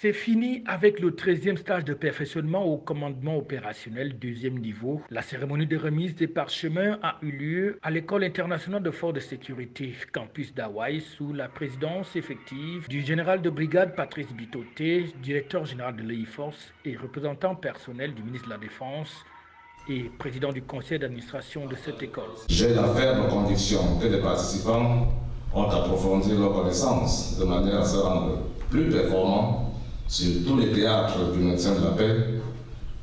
C'est fini avec le 13e stage de perfectionnement au commandement opérationnel deuxième niveau. La cérémonie de remise des parchemins a eu lieu à l'École internationale de forces de sécurité campus d'Hawaï sous la présidence effective du général de brigade Patrice Bitoté, directeur général de l'EI-Force et représentant personnel du ministre de la Défense et président du conseil d'administration de cette école. J'ai la ferme conviction que les participants ont approfondi leurs connaissances de manière à se rendre plus performants sur tous les théâtres du maintien de la paix,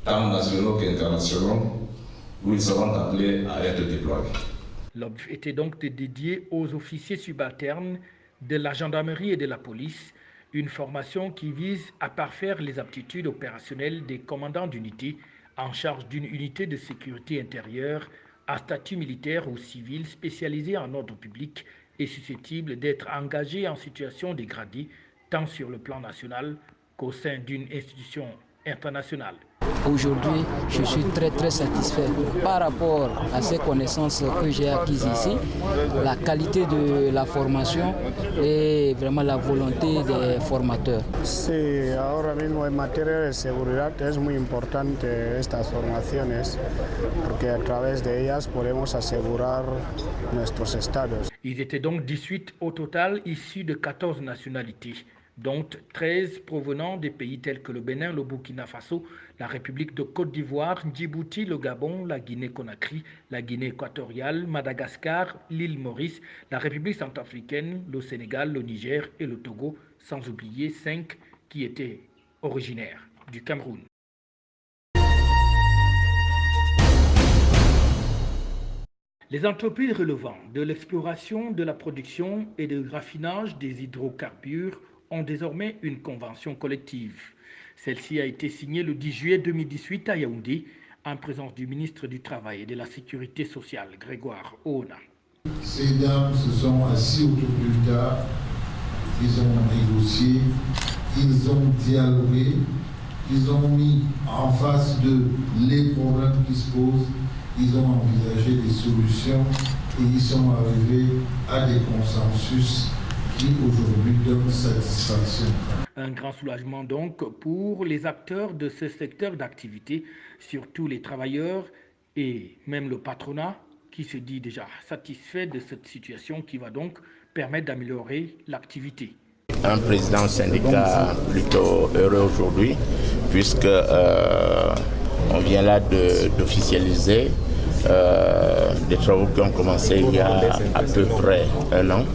tant nationaux qu'internationaux, où ils seront appelés à être déployés. L'objectif était donc de dédier aux officiers subalternes de la gendarmerie et de la police une formation qui vise à parfaire les aptitudes opérationnelles des commandants d'unité en charge d'une unité de sécurité intérieure à statut militaire ou civil spécialisée en ordre public et susceptible d'être engagée en situation dégradée tant sur le plan national qu'au sein d'une institution internationale. Aujourd'hui, je suis très satisfait par rapport à ces connaissances que j'ai acquises ici, la qualité de la formation et vraiment la volonté des formateurs. Sí, ahora mismo en materia de seguridad es muy importante estas formaciones porque a través de ellas podemos asegurar nuestros estados. Ils étaient donc 18 au total, issus de 14 nationalités, dont 13 provenant des pays tels que le Bénin, le Burkina Faso, la République de Côte d'Ivoire, Djibouti, le Gabon, la Guinée-Conakry, la Guinée équatoriale, Madagascar, l'île Maurice, la République centrafricaine, le Sénégal, le Niger et le Togo, sans oublier 5 qui étaient originaires du Cameroun. Les entreprises relevant de l'exploration, de la production et du raffinage des hydrocarbures ont désormais une convention collective. Celle-ci a été signée le 10 juillet 2018 à Yaoundé en présence du ministre du Travail et de la Sécurité sociale, Grégoire Oona. Ces dames se sont assises autour d'une table, ils ont négocié, ils ont dialogué, ils ont mis en face de les problèmes qui se posent, ils ont envisagé des solutions et ils sont arrivés à des consensus qui aujourd'hui donnent satisfaction. Un grand soulagement donc pour les acteurs de ce secteur d'activité, surtout les travailleurs et même le patronat qui se dit déjà satisfait de cette situation qui va donc permettre d'améliorer l'activité. Un président syndicat plutôt heureux aujourd'hui puisque on vient là d'officialiser des travaux qui ont commencé il y a à peu près un an.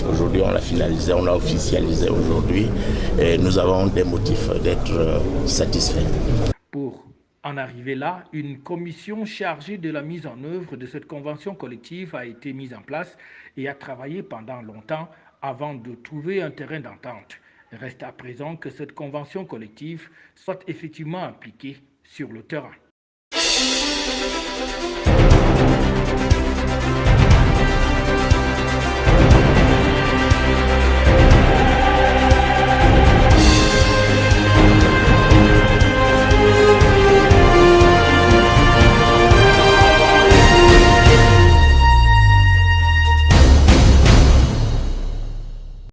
Aujourd'hui, on l'a finalisé, on l'a officialisé aujourd'hui et nous avons des motifs d'être satisfaits. Pour en arriver là, une commission chargée de la mise en œuvre de cette convention collective a été mise en place et a travaillé pendant longtemps avant de trouver un terrain d'entente. Reste à présent que cette convention collective soit effectivement appliquée sur le terrain.